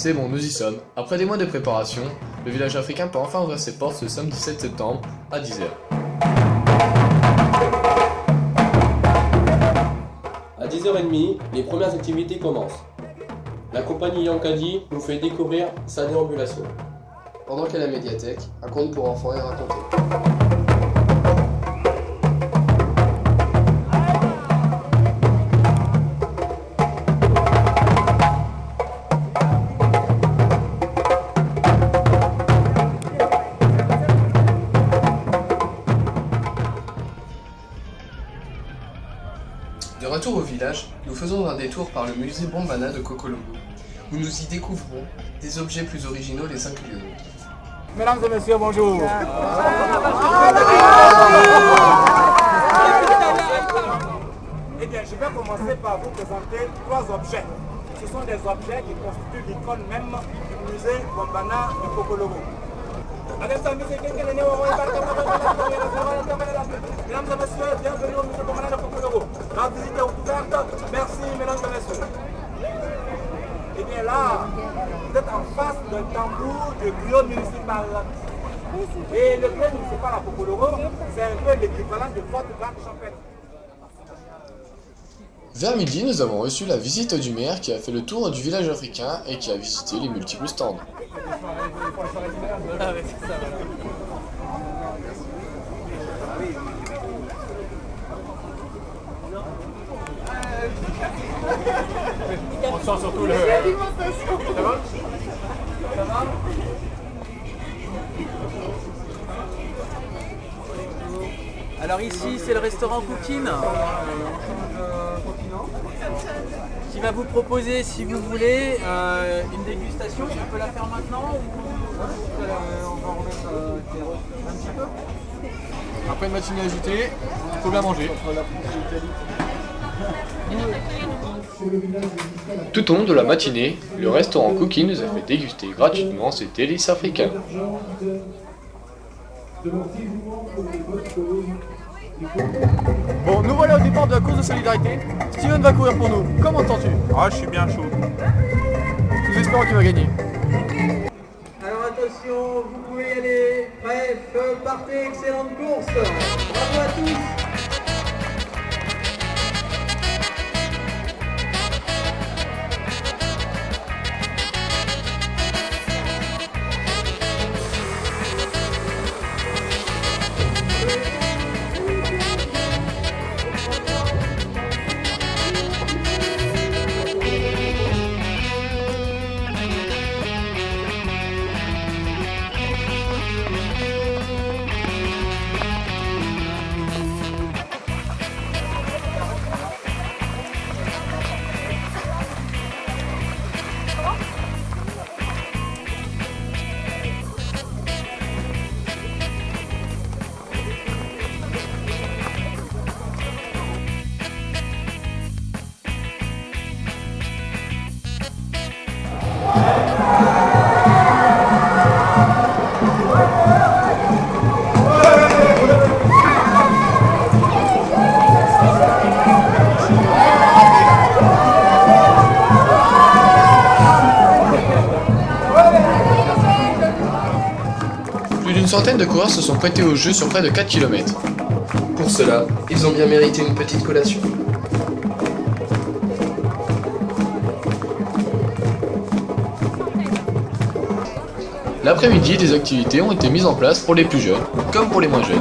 C'est bon, nous y sommes. Après des mois de préparation, le village africain peut enfin ouvrir ses portes ce samedi 17 septembre à 10 h. À 10h30, les premières activités commencent. La compagnie Yankadi nous fait découvrir sa déambulation. Pendant qu'à la médiathèque, un conte pour enfants est raconté. De retour au village, nous faisons un détour par le musée Bombana de Kokolobo, où nous y découvrons des objets plus originaux les uns que les autres. Mesdames et messieurs, bonjour. Eh bien, je vais commencer par vous présenter 3 objets. Ce sont des objets qui constituent l'icône même du musée Bombana de Kokolobo. Mesdames et messieurs, bienvenue au musée Bombana de Kokolobo. La visite est ouverte. Merci, mesdames et messieurs. Et bien là, vous êtes en face d'un tambour de griot municipal. Et le griot municipal à Kokolobo, c'est un peu l'équivalent de votre garde champêtre. Vers midi, nous avons reçu la visite du maire qui a fait le tour du village africain et qui a visité les multiples stands. On sent surtout le... Ça va? Ça va? Alors ici c'est le restaurant Cookin qui va vous proposer, si vous voulez, une dégustation. On peut la faire maintenant ou on va en remettre un petit peu. Après une matinée agitée, il faut bien manger. Tout au long de la matinée, le restaurant Cookie nous a fait déguster gratuitement ses délices africains. Bon, nous voilà au départ de la course de solidarité. Steven va courir pour nous. Comment t'entends-tu? Ah, je suis bien chaud. Nous espérons qu'il va gagner. Alors attention, vous pouvez y aller. Prêt, feu, partez, excellente course. Bravo à tous. Une centaine de coureurs se sont prêtés au jeu sur près de 4 km. Pour cela, ils ont bien mérité une petite collation. L'après-midi, des activités ont été mises en place pour les plus jeunes, comme pour les moins jeunes.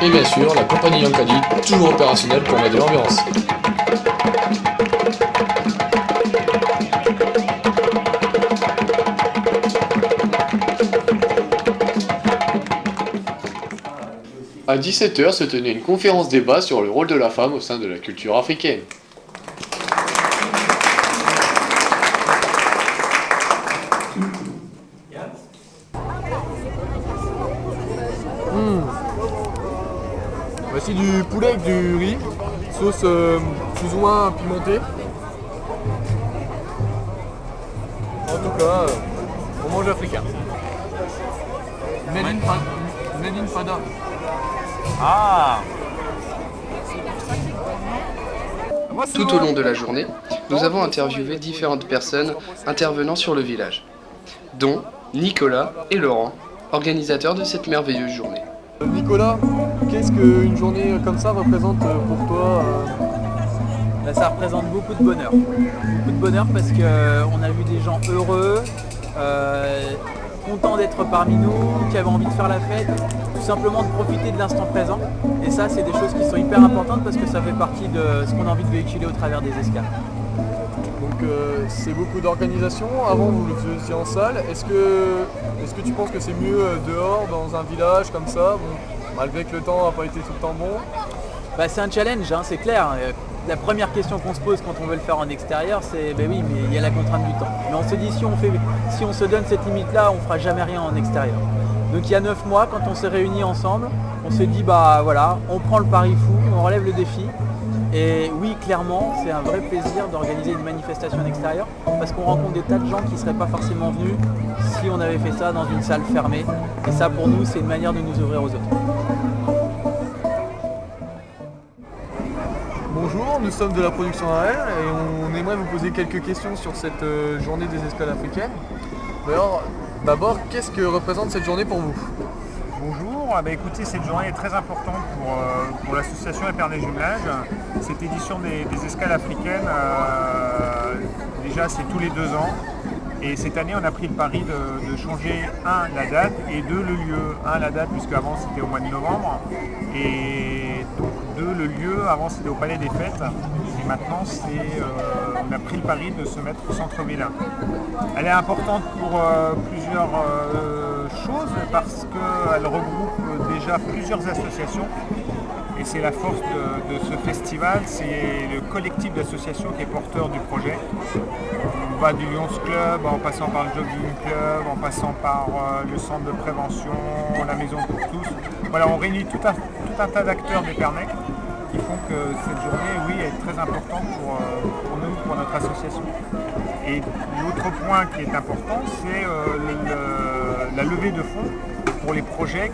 Et bien sûr, la compagnie Yankadi, toujours opérationnelle pour mettre de l'ambiance. À 17 h se tenait une conférence débat sur le rôle de la femme au sein de la culture africaine. Voici du poulet avec du riz, sauce plus ou moins pimentée. En tout cas, on mange africain. Made in Fada. Ah. Tout au long de la journée, nous avons interviewé différentes personnes intervenant sur le village, dont Nicolas et Laurent, organisateurs de cette merveilleuse journée. Nicolas, qu'est-ce qu'une journée comme ça représente pour toi Là, ça représente beaucoup de bonheur. Beaucoup de bonheur parce qu'on a vu des gens heureux, contents d'être parmi nous, qui avaient envie de faire la fête, tout simplement de profiter de l'instant présent. Et ça, c'est des choses qui sont hyper importantes parce que ça fait partie de ce qu'on a envie de véhiculer au travers des escales. Donc c'est beaucoup d'organisation. Avant, vous le faisiez en salle. Est-ce que tu penses que c'est mieux dehors, dans un village comme ça, malgré que le temps n'a pas été tout le temps bon? Bah, c'est un challenge, hein, c'est clair. La première question qu'on se pose quand on veut le faire en extérieur, c'est oui, mais il y a la contrainte du temps. Mais on se dit, si on se donne cette limite-là, on ne fera jamais rien en extérieur. Donc il y a 9 mois, quand on s'est réunis ensemble, on s'est dit, bah voilà, on prend le pari fou, on relève le défi. Et oui, clairement, c'est un vrai plaisir d'organiser une manifestation en extérieur parce qu'on rencontre des tas de gens qui ne seraient pas forcément venus si on avait fait ça dans une salle fermée. Et ça, pour nous, c'est une manière de nous ouvrir aux autres. Bonjour, nous sommes de la production AR et on aimerait vous poser quelques questions sur cette journée des escales africaines. D'abord, qu'est-ce que représente cette journée pour vous? Bonjour, écoutez, cette journée est très importante pour l'association Épernay Jumelage. Cette édition des escales africaines, déjà c'est tous les 2 ans. Et cette année, on a pris le pari de changer, 1, la date, et 2, le lieu. 1, la date, puisque avant c'était au mois de novembre, et donc 2, le lieu, avant c'était au Palais des Fêtes, et maintenant on a pris le pari de se mettre au centre-ville. Elle est importante pour plusieurs choses, parce qu'elle regroupe déjà plusieurs associations, et c'est la force de ce festival, c'est le collectif d'associations qui est porteur du projet. On va du Lions Club, en passant par le Jogging Club, en passant par le centre de prévention, la Maison pour tous. Voilà, on réunit tout un tas d'acteurs d'Épernay qui font que cette journée, oui, est très importante pour nous, pour notre association. Et l'autre point qui est important, c'est la levée de fonds pour les projets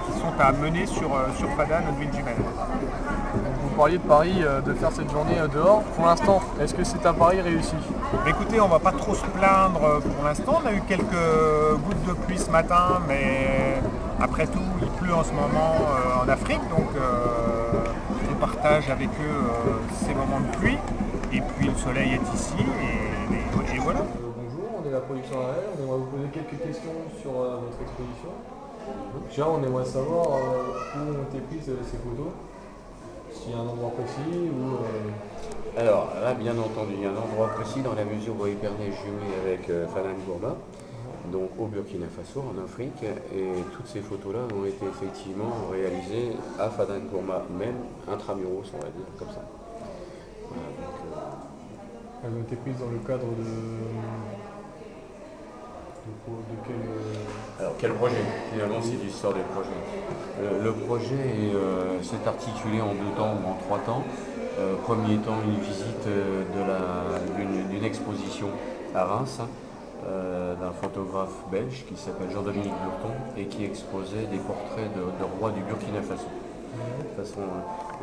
qui sont à mener sur Fada, notre ville jumelle. Vous parliez de Paris, de faire cette journée dehors. Pour l'instant, est-ce que c'est un pari réussi? Écoutez, on ne va pas trop se plaindre pour l'instant. On a eu quelques gouttes de pluie ce matin, mais après tout, il pleut en ce moment en Afrique, donc on partage avec eux ces moments de pluie. Et puis le soleil est ici, et voilà. Bonjour, on est la production AR. On aimerait vous poser quelques questions sur votre exposition. Déjà, on aimerait savoir où ont été prises ces photos. S'il y a un endroit précis ou... Alors là, bien entendu, il y a un endroit précis dans la mesure où Épernay est jumelé avec Fada N'Gourma, donc au Burkina Faso, en Afrique, et toutes ces photos-là ont été effectivement réalisées à Fada N'Gourma, même intramuros, on va dire, comme ça. Voilà, donc, elles ont été prises dans le cadre de quel... Alors quel projet? Finalement, c'est l'histoire des projets. Le projet s'est articulé en 2 temps ou en 3 temps. Premier temps, une visite d'une exposition à Reims d'un photographe belge qui s'appelle Jean-Dominique Burton et qui exposait des portraits de rois du Burkina Faso.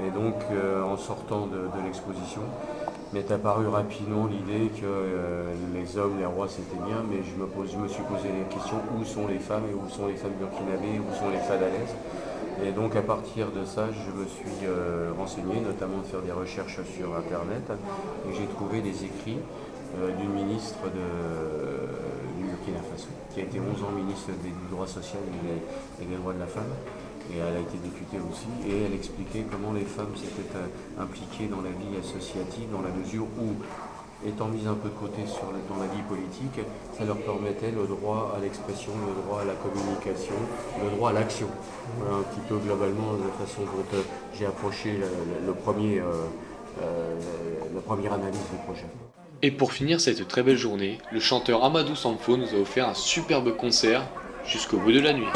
Et donc, en sortant de l'exposition, m'est apparue rapidement l'idée que les hommes, les rois, c'était bien, mais je me suis posé la question, où sont les femmes et où sont les femmes burkinabées, où sont les fadalaises? Et donc à partir de ça, je me suis renseigné, notamment de faire des recherches sur Internet, et j'ai trouvé des écrits d'une ministre du Burkina Faso, qui a été 11 ans ministre du droit social et des droits de la femme. Et elle a été députée aussi, et elle expliquait comment les femmes s'étaient impliquées dans la vie associative, dans la mesure où, étant mises un peu de côté dans la vie politique, ça leur permettait le droit à l'expression, le droit à la communication, le droit à l'action. Voilà un petit peu globalement la façon dont j'ai approché la première analyse du projet. Et pour finir cette très belle journée, le chanteur Amadou Sanfo nous a offert un superbe concert jusqu'au bout de la nuit.